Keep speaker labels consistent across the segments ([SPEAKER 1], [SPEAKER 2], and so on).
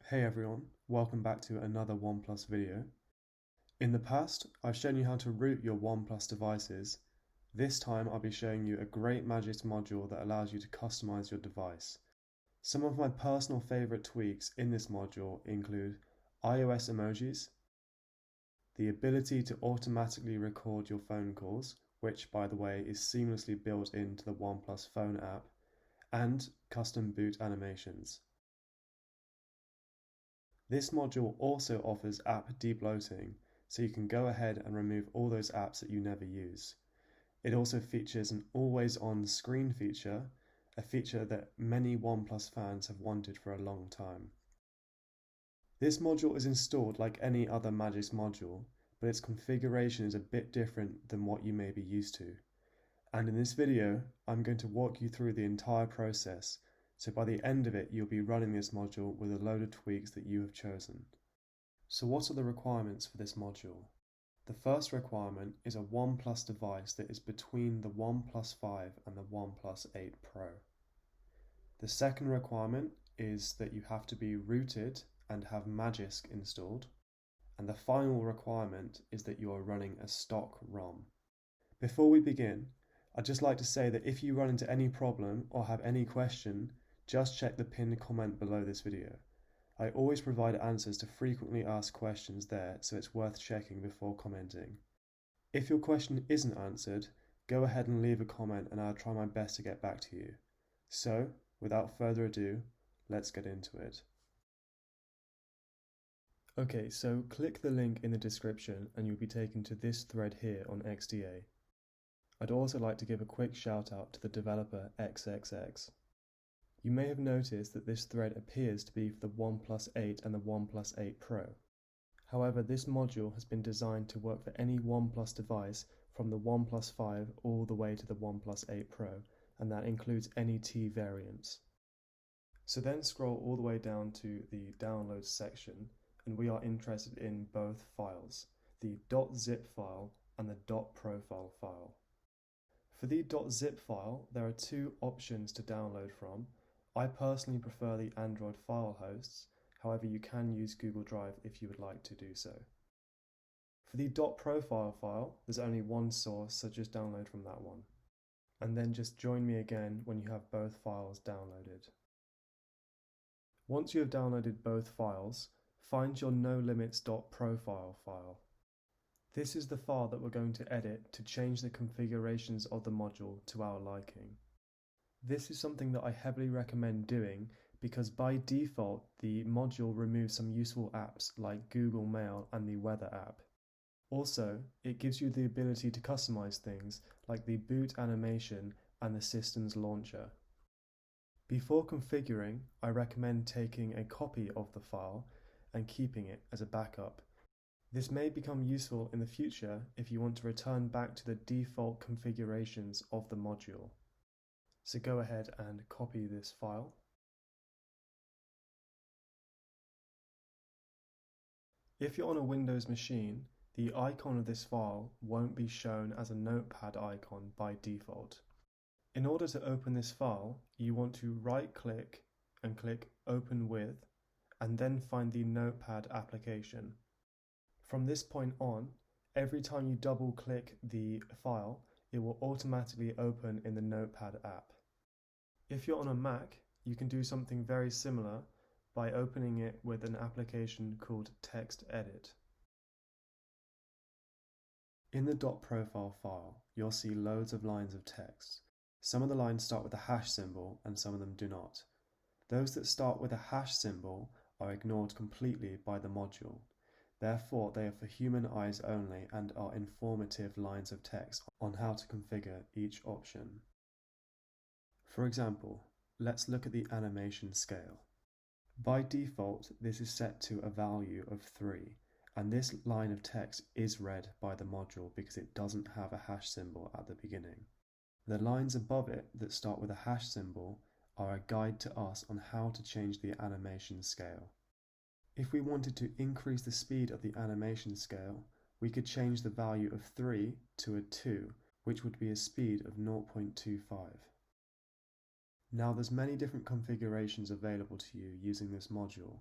[SPEAKER 1] Hey everyone, welcome back to another OnePlus video. In the past, I've shown you how to root your OnePlus devices. This time I'll be showing you a great Magisk module that allows you to customize your device. Some of my personal favorite tweaks in this module include iOS emojis, the ability to automatically record your phone calls, which by the way is seamlessly built into the OnePlus phone app, and custom boot animations. This module also offers app debloating, so you can go ahead and remove all those apps that you never use. It also features an always-on screen feature, a feature that many OnePlus fans have wanted for a long time. This module is installed like any other Magisk module, but its configuration is a bit different than what you may be used to. And in this video, I'm going to walk you through the entire process, so by the end of it you'll be running this module with a load of tweaks that you have chosen. So what are the requirements for this module? The first requirement is a OnePlus device that is between the OnePlus 5 and the OnePlus 8 Pro. The second requirement is that you have to be rooted and have Magisk installed. And the final requirement is that you are running a Stock ROM. Before we begin, I'd just like to say that if you run into any problem or have any question, just check the pinned comment below this video. I always provide answers to frequently asked questions there, so it's worth checking before commenting. If your question isn't answered, go ahead and leave a comment and I'll try my best to get back to you. So, without further ado, let's get into it. Okay, so click the link in the description and you'll be taken to this thread here on XDA. I'd also like to give a quick shout out to the developer xXx. You may have noticed that this thread appears to be for the OnePlus 8 and the OnePlus 8 Pro. However, this module has been designed to work for any OnePlus device from the OnePlus 5 all the way to the OnePlus 8 Pro, and that includes any T variants. So then scroll all the way down to the downloads section, and we are interested in both files, the .zip file and the .profile file. For the .zip file, there are two options to download from. I personally prefer the Android file hosts, however you can use Google Drive if you would like to do so. For the .profile file, there's only one source, so just download from that one. And then just join me again when you have both files downloaded. Once you have downloaded both files, find your NoLimits.profile file. This is the file that we're going to edit to change the configurations of the module to our liking. This is something that I heavily recommend doing because by default the module removes some useful apps like Google Mail and the Weather app. Also, it gives you the ability to customize things like the boot animation and the system's launcher. Before configuring, I recommend taking a copy of the file and keeping it as a backup. This may become useful in the future if you want to return back to the default configurations of the module. So go ahead and copy this file. If you're on a Windows machine, the icon of this file won't be shown as a notepad icon by default. In order to open this file, you want to right-click and click Open With, and then find the Notepad application. From this point on, every time you double-click the file, it will automatically open in the Notepad app. If you're on a Mac, you can do something very similar by opening it with an application called TextEdit. In the .profile file, you'll see loads of lines of text. Some of the lines start with a hash symbol and some of them do not. Those that start with a hash symbol are ignored completely by the module. Therefore, they are for human eyes only and are informative lines of text on how to configure each option. For example, let's look at the animation scale. By default, this is set to a value of 3, and this line of text is read by the module because it doesn't have a hash symbol at the beginning. The lines above it that start with a hash symbol are a guide to us on how to change the animation scale. If we wanted to increase the speed of the animation scale, we could change the value of 3 to a 2, which would be a speed of 0.25. Now there's many different configurations available to you using this module,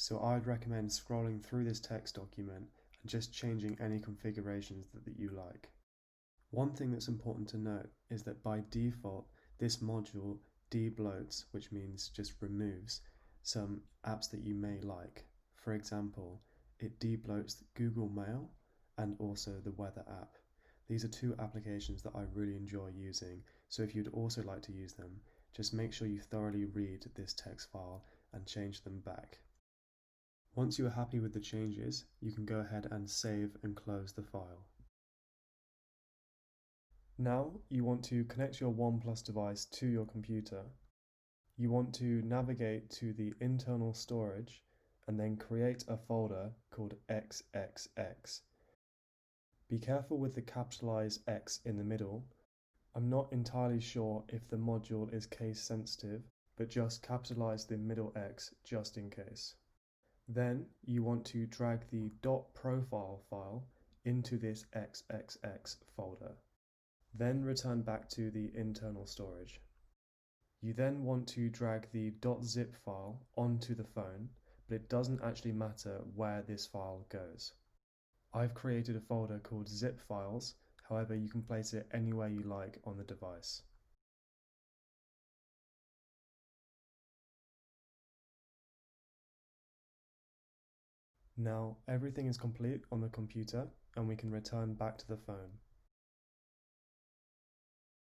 [SPEAKER 1] So I'd recommend scrolling through this text document and just changing any configurations that you like. One thing that's important to note is that by default, this module debloats, which means just removes, some apps that you may like. For example, it debloats Google Mail and also the weather app. These are two applications that I really enjoy using, so if you'd also like to use them, just make sure you thoroughly read this text file and change them back. Once you are happy with the changes, you can go ahead and save and close the file. Now you want to connect your OnePlus device to your computer. You want to navigate to the internal storage and then create a folder called xXx. Be careful with the capitalized X in the middle. I'm not entirely sure if the module is case sensitive, but just capitalize the middle X just in case. Then you want to drag the .profile file into this xXx folder. Then return back to the internal storage. You then want to drag the .zip file onto the phone, but it doesn't actually matter where this file goes. I've created a folder called zip files, however you can place it anywhere you like on the device. Now everything is complete on the computer and we can return back to the phone.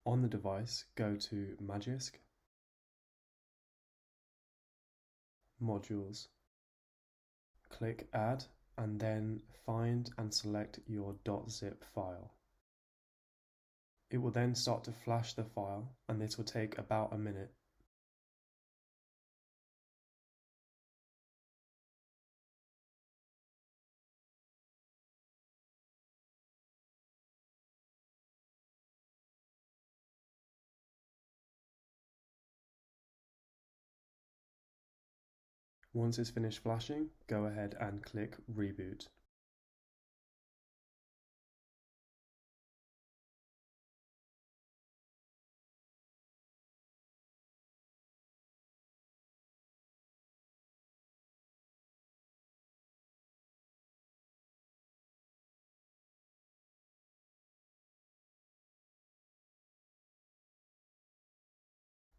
[SPEAKER 1] On the device, go to Magisk, Modules, click Add, and then find and select your .zip file. It will then start to flash the file, and this will take about a minute. Once it's finished flashing, go ahead and click Reboot.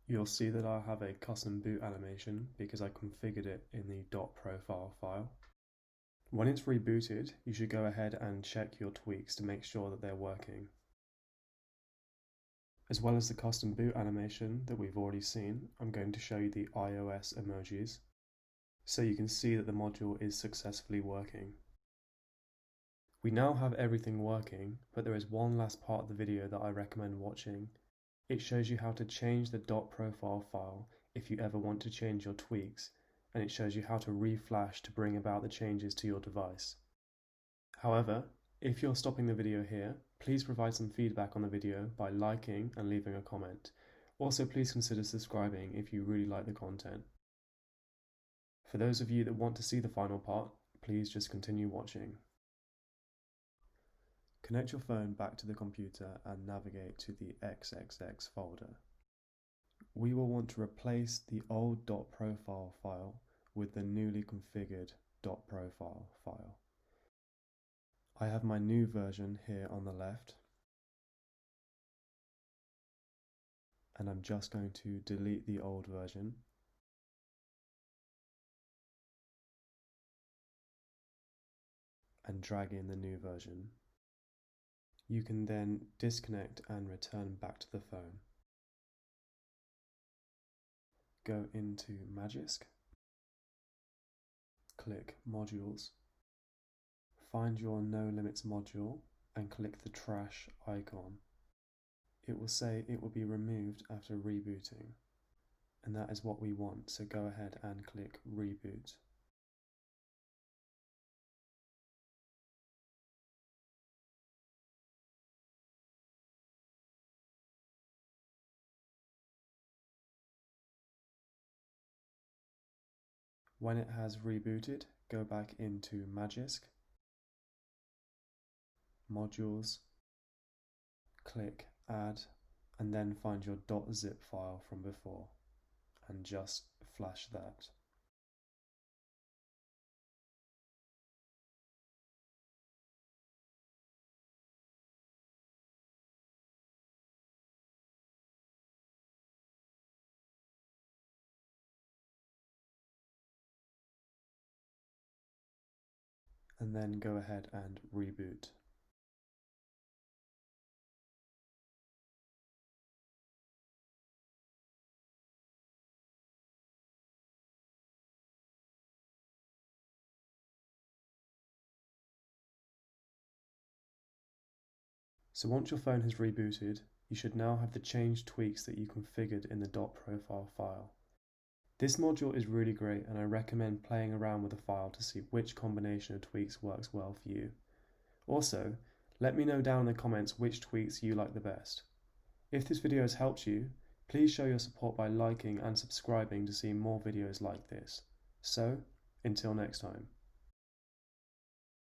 [SPEAKER 1] You'll see that I have a custom boot animation because I configured it in the .profile file. When it's rebooted, you should go ahead and check your tweaks to make sure that they're working. As well as the custom boot animation that we've already seen, I'm going to show you the iOS emojis, so you can see that the module is successfully working. We now have everything working, but there is one last part of the video that I recommend watching. It shows you how to change the .profile file if you ever want to change your tweaks, and it shows you how to reflash to bring about the changes to your device. However, if you're stopping the video here, please provide some feedback on the video by liking and leaving a comment. Also, please consider subscribing if you really like the content. For those of you that want to see the final part, please just continue watching. Connect your phone back to the computer and navigate to the xXx folder. We will want to replace the old .profile file with the newly configured .profile file. I have my new version here on the left, and I'm just going to delete the old version. And drag in the new version. You can then disconnect and return back to the phone. Go into Magisk, click Modules, find your No Limits module and click the trash icon. It will say it will be removed after rebooting, and that is what we want, so go ahead and click Reboot. When it has rebooted, go back into Magisk, Modules, click Add, and then find your .zip file from before, and just flash that. and then go ahead and reboot. So once your phone has rebooted, you should now have the change tweaks that you configured in the .profile file. This module is really great, and I recommend playing around with the file to see which combination of tweaks works well for you. Also, let me know down in the comments which tweaks you like the best. If this video has helped you, please show your support by liking and subscribing to see more videos like this. So, until next time.